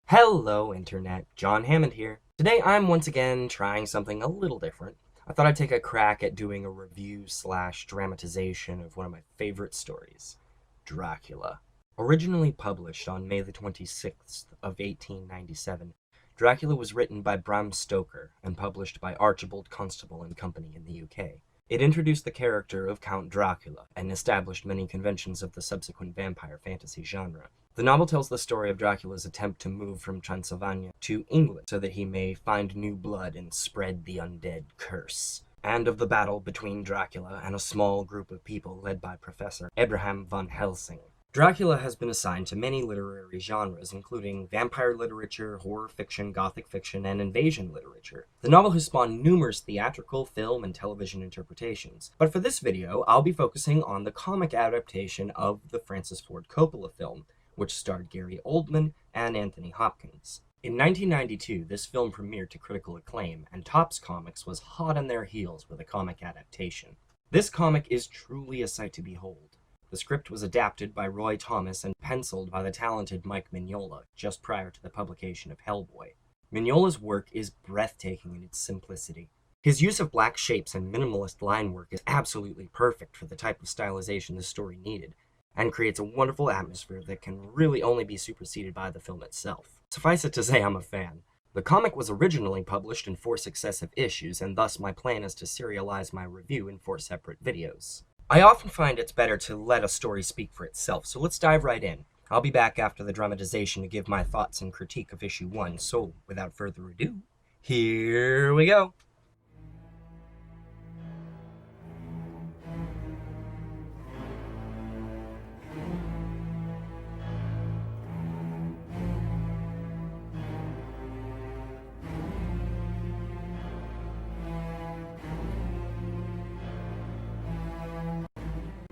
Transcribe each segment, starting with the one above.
Hello, Internet. John Hammond here. Today I'm once again trying something a little different. I thought I'd take a crack at doing a review/dramatization of one of my favorite stories, Dracula. Originally published on May the 26th of 1897, Dracula was written by Bram Stoker and published by Archibald Constable and Company in the UK. It introduced the character of Count Dracula and established many conventions of the subsequent vampire fantasy genre. The novel tells the story of Dracula's attempt to move from Transylvania to England so that he may find new blood and spread the undead curse, and of the battle between Dracula and a small group of people led by Professor Abraham von Helsing. Dracula has been assigned to many literary genres, including vampire literature, horror fiction, gothic fiction, and invasion literature. The novel has spawned numerous theatrical, film, and television interpretations, but for this video, I'll be focusing on the comic adaptation of the Francis Ford Coppola film, which starred Gary Oldman and Anthony Hopkins. In 1992, this film premiered to critical acclaim, and Topps Comics was hot on their heels with a comic adaptation. This comic is truly a sight to behold. The script was adapted by Roy Thomas and penciled by the talented Mike Mignola just prior to the publication of Hellboy. Mignola's work is breathtaking in its simplicity. His use of black shapes and minimalist line work is absolutely perfect for the type of stylization the story needed, and creates a wonderful atmosphere that can really only be superseded by the film itself. Suffice it to say, I'm a fan. The comic was originally published in 4 successive issues, and thus my plan is to serialize my review in 4 separate videos. I often find it's better to let a story speak for itself, so let's dive right in. I'll be back after the dramatization to give my thoughts and critique of issue 1, so without further ado, here we go!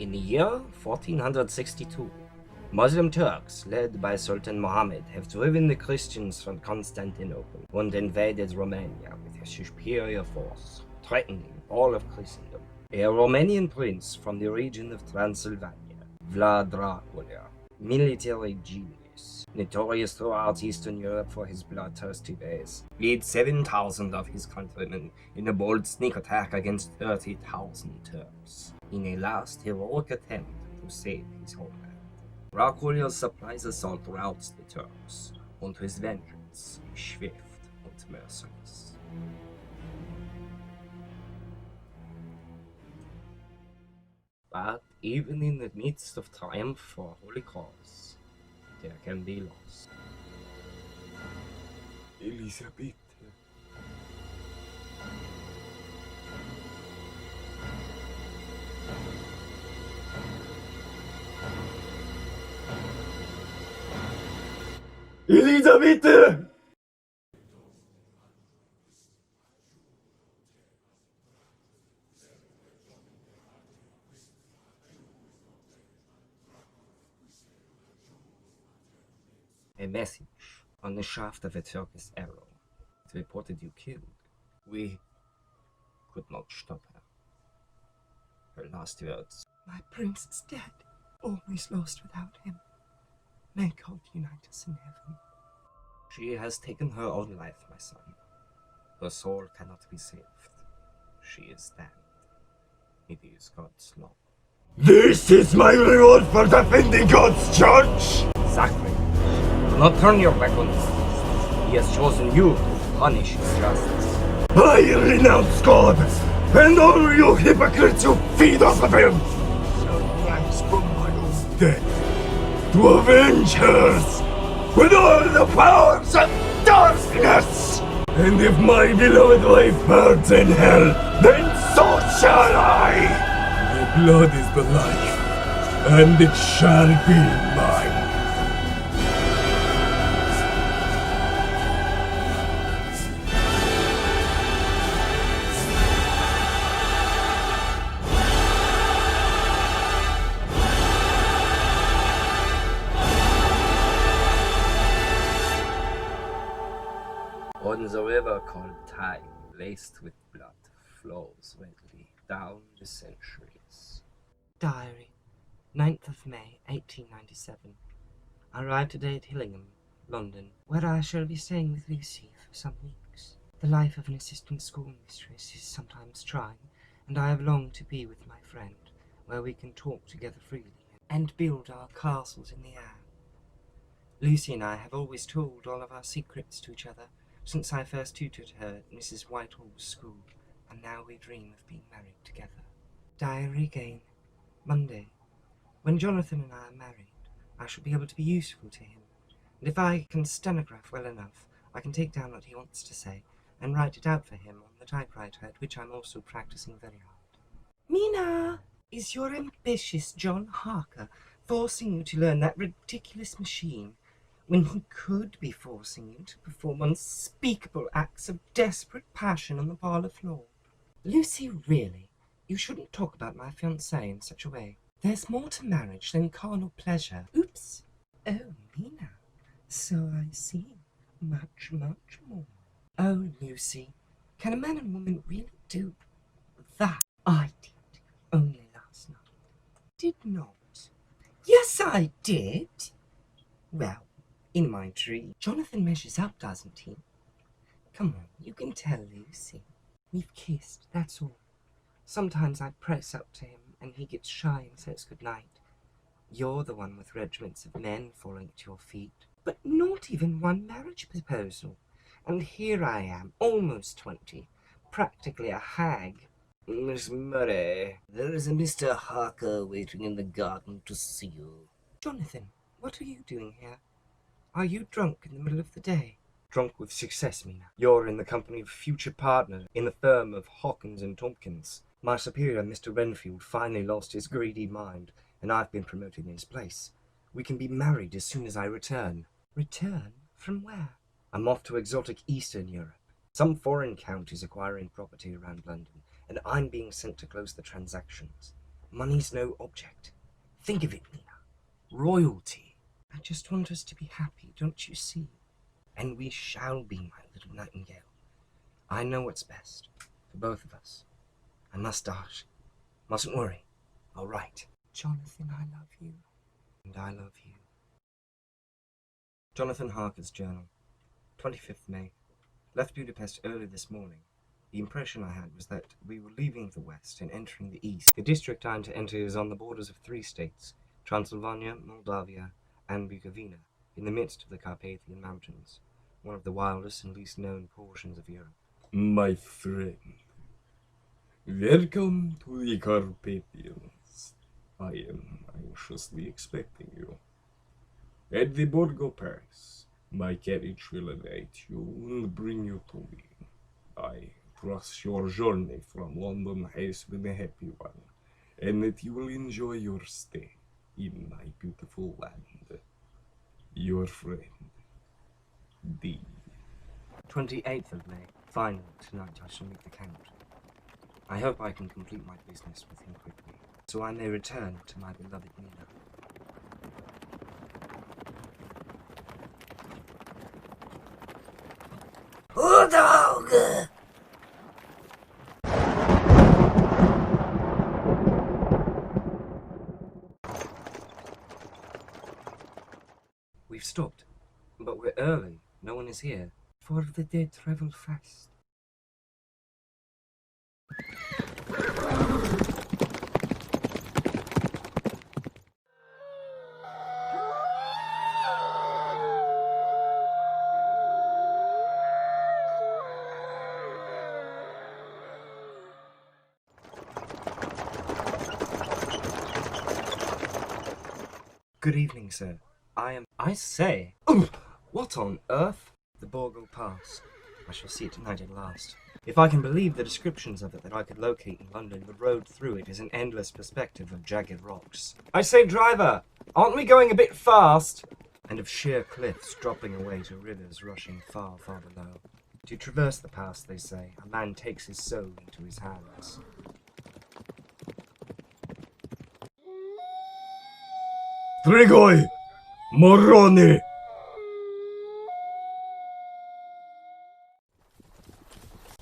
In the year 1462, Muslim Turks, led by Sultan Mohammed, have driven the Christians from Constantinople and invaded Romania with a superior force, threatening all of Christendom. A Romanian prince from the region of Transylvania, Vlad Dracula, military genius, notorious throughout Eastern Europe for his bloodthirsty ways, leads 7,000 of his countrymen in a bold sneak attack against 30,000 Turks, in a last heroic attempt to save his homeland. Dracula's surprise assault routs the Turks, and his vengeance is swift and merciless. But even in the midst of triumph for a holy cause, there can be loss. Elisabeth. Elisabeth! A message on the shaft of a Turkish arrow. It reported you killed. We could not stop her. Her last words. My prince is dead. All is lost without him. May God unite us in heaven. She has taken her own life, my son. Her soul cannot be saved. She is damned. It is God's law. This is my reward for defending God's church! Exactly. Do not turn your back on this. He has chosen you to punish his justice. I renounce God, and all you hypocrites who feed off of him shall rise from my own death to avenge hers with all the powers of darkness! And if my beloved wife burns in hell, then so shall I! My blood is the life, and it shall be mine. On the river called Time, laced with blood, flows redly down the centuries. Diary, 9th of May, 1897. I arrived today at Hillingham, London. where I shall be staying with Lucy for some weeks. The life of an assistant schoolmistress is sometimes trying, and I have longed to be with my friend, where we can talk together freely and build our castles in the air. Lucy and I have always told all of our secrets to each other since I first tutored her at Mrs. Whitehall's school, and now we dream of being married together. Diary again. Monday. When Jonathan and I are married, I shall be able to be useful to him, and if I can stenograph well enough, I can take down what he wants to say and write it out for him on the typewriter, at which I'm also practicing very hard. Mina, is your ambitious John Harker forcing you to learn that ridiculous machine when he could be forcing you to perform unspeakable acts of desperate passion on the parlour floor? Lucy, really, you shouldn't talk about my fiancé in such a way. There's more to marriage than carnal pleasure. Oops. Oh, Mina. So I see. Much, much more. Oh, Lucy, can a man and woman really do that? I did, only last night. Did not. Yes, I did. Well, in my dream. Jonathan measures up, doesn't he? Come on, you can tell Lucy. We've kissed, that's all. Sometimes I press up to him, and he gets shy and says goodnight. You're the one with regiments of men falling at your feet, but not even one marriage proposal. And here I am, almost 20, practically a hag. Miss Murray, there is a Mr. Harker waiting in the garden to see you. Jonathan, what are you doing here? Are you drunk in the middle of the day? Drunk with success, Mina. You're in the company of a future partner in the firm of Hawkins and Tompkins. My superior, Mr. Renfield, finally lost his greedy mind, and I've been promoted in his place. We can be married as soon as I return. Return? From where? I'm off to exotic Eastern Europe. Some foreign count is acquiring property around London, and I'm being sent to close the transactions. Money's no object. Think of it, Mina. Royalty. I just want us to be happy, don't you see? And we shall be, my little nightingale. I know what's best for both of us. I must start. Mustn't worry. I'll write. Jonathan, I love you. And I love you. Jonathan Harker's journal. 25th May. Left Budapest early this morning. The impression I had was that we were leaving the west and entering the east. The district I'm to enter is on the borders of 3 states, Transylvania, Moldavia, and Bukovina, in the midst of the Carpathian Mountains, one of the wildest and least known portions of Europe. My friend, welcome to the Carpathians. I am anxiously expecting you. At the Borgo Paris, my carriage will await you and bring you to me. I trust your journey from London has been a happy one, and that you will enjoy your stay in my beautiful land. Your friend, D. 28th of May. Finally, tonight I shall meet the Count. I hope I can complete my business with him quickly, so I may return to my beloved Mina. Dog! We've stopped, but we're early. No one is here. For the dead travel fast. Good evening, sir. I say! What on earth? The Borgo Pass. I shall see it tonight at last. If I can believe the descriptions of it that I could locate in London, the road through it is an endless perspective of jagged rocks. I say, driver! Aren't we going a bit fast? And of sheer cliffs dropping away to rivers rushing far, far below. To traverse the pass, they say, a man takes his soul into his hands. Strigoi! Moroni!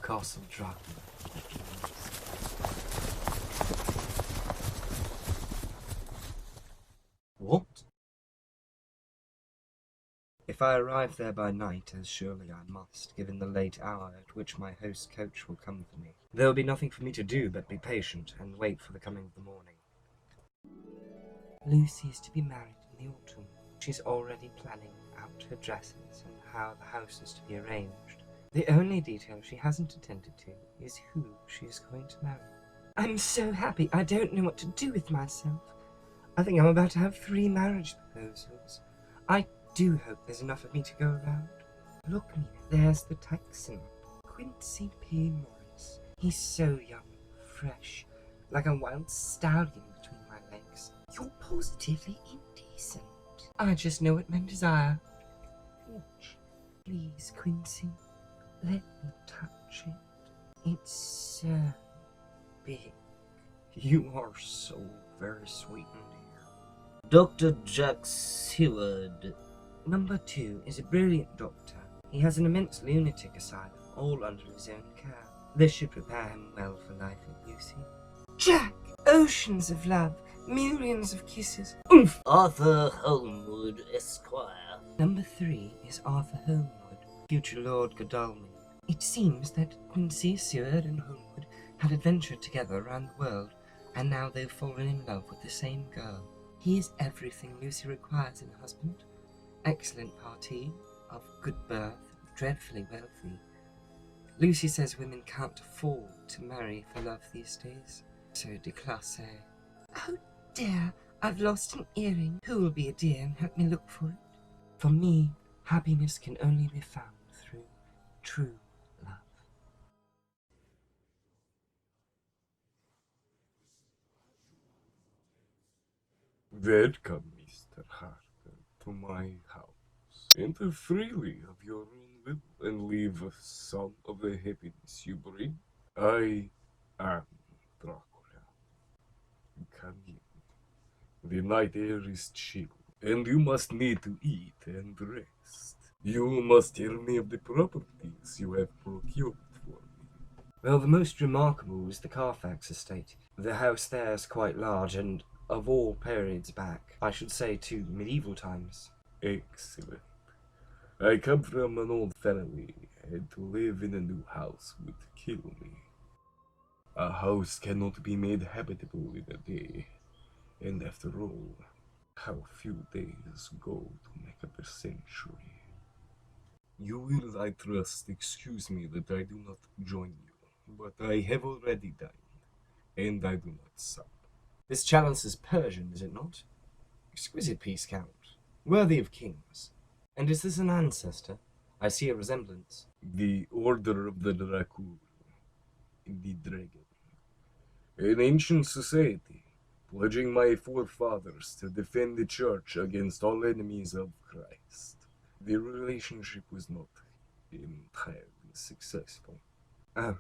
Castle Dracula. What? If I arrive there by night, as surely I must, given the late hour at which my host coach will come for me, there will be nothing for me to do but be patient and wait for the coming of the morning. Lucy is to be married in the autumn. She's already planning out her dresses and how the house is to be arranged. The only detail she hasn't attended to is who she is going to marry. I'm so happy I don't know what to do with myself. I think I'm about to have 3 marriage proposals. I do hope there's enough of me to go around. Look, Mina, there's the Texan, Quincy P. Morris. He's so young, fresh, like a wild stallion between my legs. You're positively indecent. I just know what men desire. Please, Quincy, let me touch it. It's so big. You are so very sweet and dear. Dr. Jack Seward. Number 2 is a brilliant doctor. He has an immense lunatic asylum, all under his own care. This should prepare him well for life at Lucy. Jack! Oceans of love, millions of kisses. Oomph! Arthur Holmwood, Esquire. Number 3 is Arthur Holmwood, future Lord Godalming. It seems that Quincy, Seward, and Holmwood had adventured together around the world, and now they've fallen in love with the same girl. He is everything Lucy requires in a husband. Excellent party, of good birth, dreadfully wealthy. Lucy says women can't afford to marry for love these days. So déclassé. Oh dear, I've lost an earring. Who will be a dear and help me look for it? For me, happiness can only be found through true love. Welcome, Mr. Harker, to my house. Enter freely of your own will and leave some of the happiness you bring. I am Dracula. Come in. The night air is chill, and you must need to eat and rest. You must tell me of the properties you have procured for me. Well, the most remarkable is the Carfax estate. The house there is quite large, and of all periods back, I should say to medieval times. Excellent. I come from an old family, and to live in a new house would kill me. A house cannot be made habitable in a day, and after all, how few days go to make up a century. You will, I trust, excuse me that I do not join you, but I have already dined, and I do not sup. This chalice is Persian, is it not? Exquisite piece, Count. Worthy of kings. And is this an ancestor? I see a resemblance. The Order of the Dracula, the Dragon. An ancient society, pledging my forefathers to defend the Church against all enemies of Christ. The relationship was not entirely successful. Oh,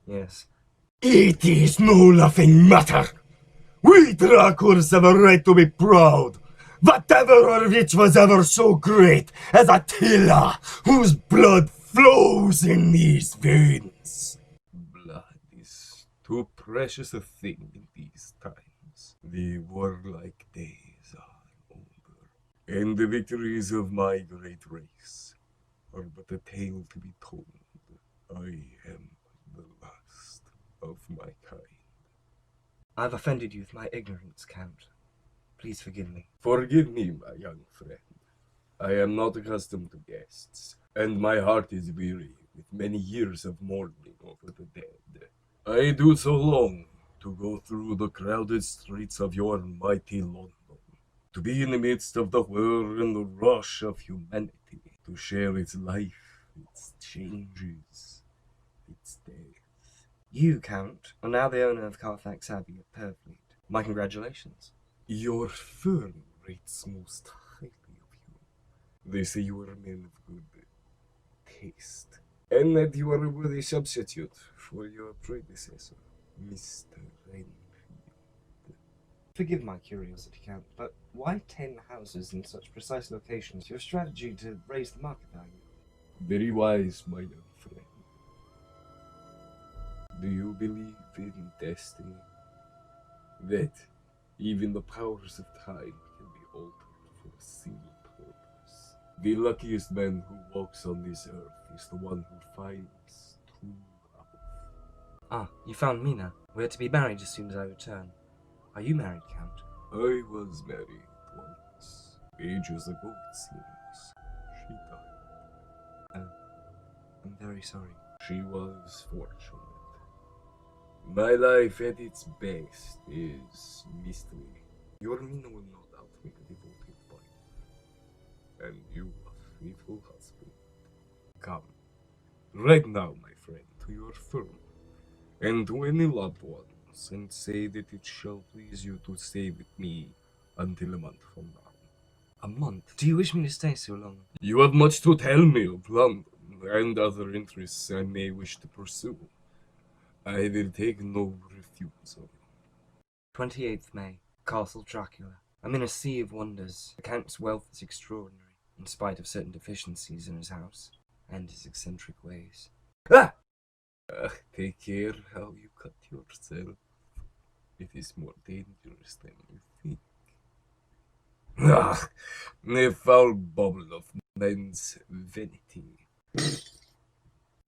yes. It is no laughing matter! We Draculas have a right to be proud! Whatever of which was ever so great as Attila, whose blood flows in these veins. Blood is too precious a thing in these times. The warlike days are over, and the victories of my great race are but a tale to be told. I am the last of my kind. I've offended you with my ignorance, Count. Please forgive me. Forgive me, my young friend. I am not accustomed to guests, and my heart is weary with many years of mourning over the dead. I do so long to go through the crowded streets of your mighty London, to be in the midst of the whir and the rush of humanity, to share its life, its changes, its death. You, Count, are now the owner of Carfax Abbey at Purfleet. My congratulations. Your firm rates most highly of you. They say you are a man of good taste, and that you are a worthy substitute for your predecessor, Mr. Renfield. Forgive my curiosity, Count, but why 10 houses in such precise locations? Your strategy to raise the market value? Very wise, my young friend. Do you believe in destiny? That even the powers of time can be altered for a single purpose? The luckiest man who walks on this earth is the one who finds true love. Ah, you found me now. We're to be married as soon as I return. Are you married, Count? I was married once. Ages ago, it seems. She died. Oh, I'm very sorry. She was fortunate. My life at its best is mystery. Your Mina will no doubt make a devoted wife. And you a faithful husband. Come, right now, my friend, to your firm, and to any loved ones, and say that it shall please you to stay with me until a month from now. A month? Do you wish me to stay so long? You have much to tell me of London, and other interests I may wish to pursue. I will take no refusal. 28th May, Castle Dracula. I'm in a sea of wonders. The Count's wealth is extraordinary, in spite of certain deficiencies in his house, and his eccentric ways. Ah! Take care how you cut yourself. It is more dangerous than you think. A foul bubble of men's vanity.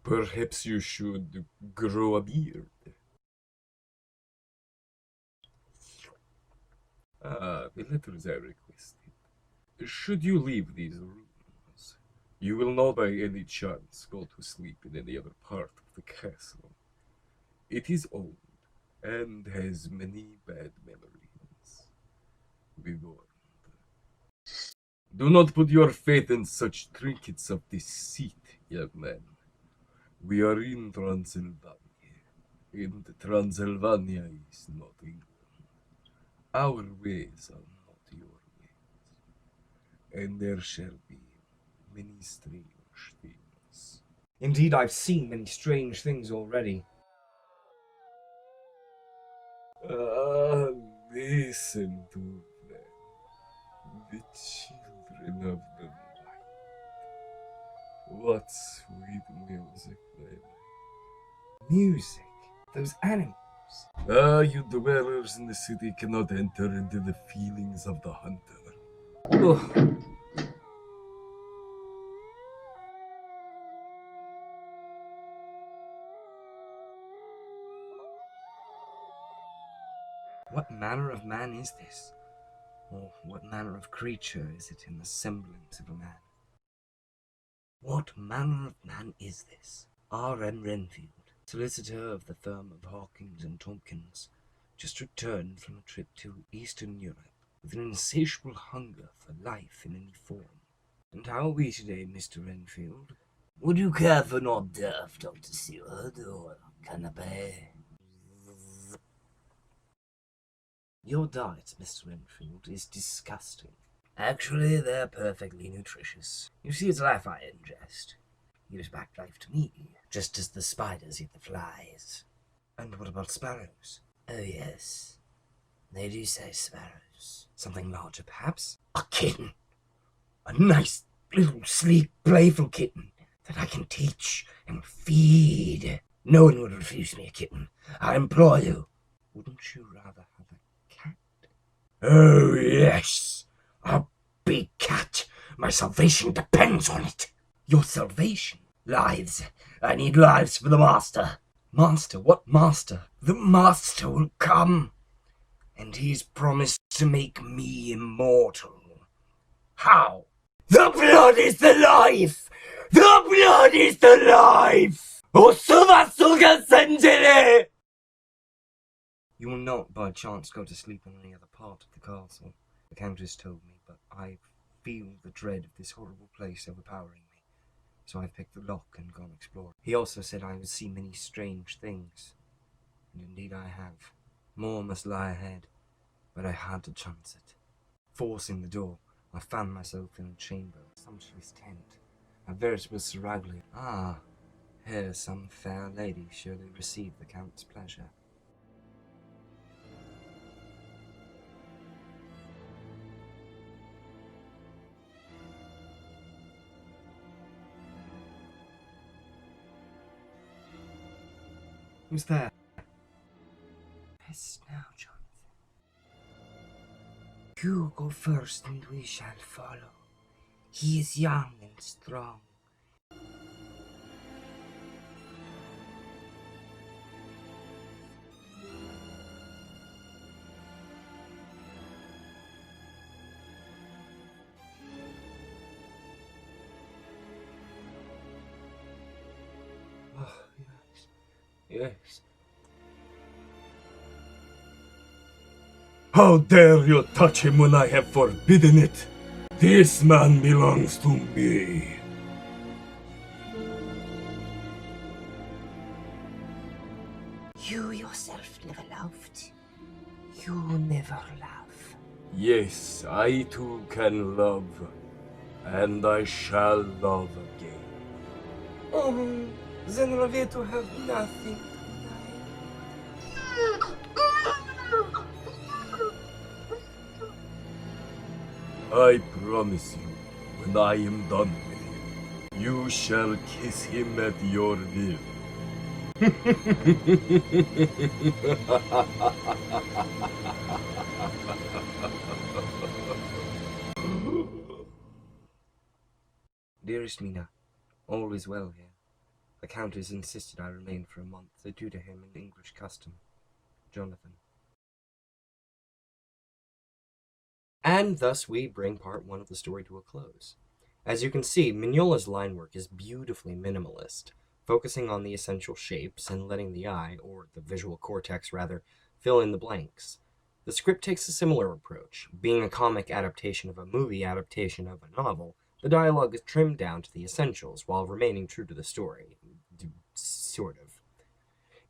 Perhaps you should grow a beard. The letters I requested. Should you leave these rooms, you will not by any chance go to sleep in any other part of the castle. It is old and has many bad memories. Be warned. Do not put your faith in such trinkets of deceit, young man. We are in Transylvania, and Transylvania is not England. Our ways are not your ways, and there shall be many strange things. Indeed, I've seen many strange things already. Listen to them, the children of the night. What sweet music they make. Music? Those animals? You dwellers in the city cannot enter into the feelings of the hunter. Ugh. What manner of man is this? Or what manner of creature is it in the semblance of a man? What manner of man is this? R.M. Renfield, solicitor of the firm of Hawkins and Tompkins, just returned from a trip to Eastern Europe, with an insatiable hunger for life in any form. And how are we today, Mr. Renfield? Would you care for an hors d'oeuvre, Dr. Seward, or canapé? Your diet, Mr. Renfield, is disgusting. Actually, they're perfectly nutritious. You see, it's life I ingest. Gives back life to me, just as the spiders eat the flies. And what about sparrows? Oh, yes. They do say sparrows. Something larger, perhaps? A kitten. A nice, little, sleek, playful kitten that I can teach and feed. No one would refuse me a kitten. I implore you. Wouldn't you rather have a cat? Oh, yes. A big cat. My salvation depends on it. Your salvation? Lives. I need lives for the master. Master? What master? The master will come, and he's promised to make me immortal. How? The blood is the life! The blood is the life! You will not, by chance, go to sleep in any other part of the castle, the Countess told me, but I feel the dread of this horrible place overpowering me, so I've picked the lock and gone exploring. He also said I would see many strange things, and indeed I have. More must lie ahead, but I had to chance it. Forcing the door, I found myself in a chamber, a sumptuous tent, a veritable seraglio. Ah, here some fair lady surely received the Count's pleasure. Who's there? Rest now, Jonathan. You go first and we shall follow. He is young and strong. Oh, yes. Yes. How dare you touch him when I have forbidden it? This man belongs to me. You yourself never loved. You never love. Yes, I too can love, and I shall love again. Oh, then are we to have nothing I promise you, when I am done with him, you shall kiss him at your will. Dearest Mina, all is well here. The Countess insisted I remain for a month, due to him in English custom. Jonathan. And thus we bring part one of the story to a close. As you can see, Mignola's line work is beautifully minimalist, focusing on the essential shapes and letting the eye, or the visual cortex rather, fill in the blanks. The script takes a similar approach. Being a comic adaptation of a movie adaptation of a novel, the dialogue is trimmed down to the essentials while remaining true to the story. Sort of.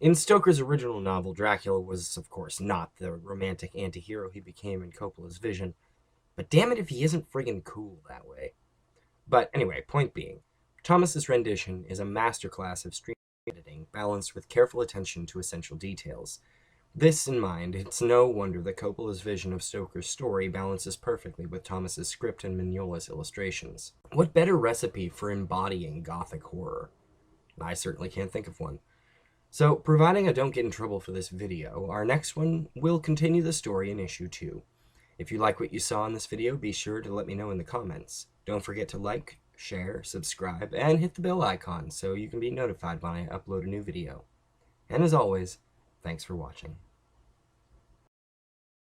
In Stoker's original novel, Dracula was, of course, not the romantic anti-hero he became in Coppola's vision, but damn it if he isn't friggin' cool that way. But anyway, point being, Thomas's rendition is a masterclass of stream editing balanced with careful attention to essential details. This in mind, it's no wonder that Coppola's vision of Stoker's story balances perfectly with Thomas's script and Mignola's illustrations. What better recipe for embodying gothic horror? I certainly can't think of one. So, providing I don't get in trouble for this video, our next one will continue the story in issue 2. If you like what you saw in this video, be sure to let me know in the comments. Don't forget to like, share, subscribe, and hit the bell icon so you can be notified when I upload a new video. And as always, thanks for watching.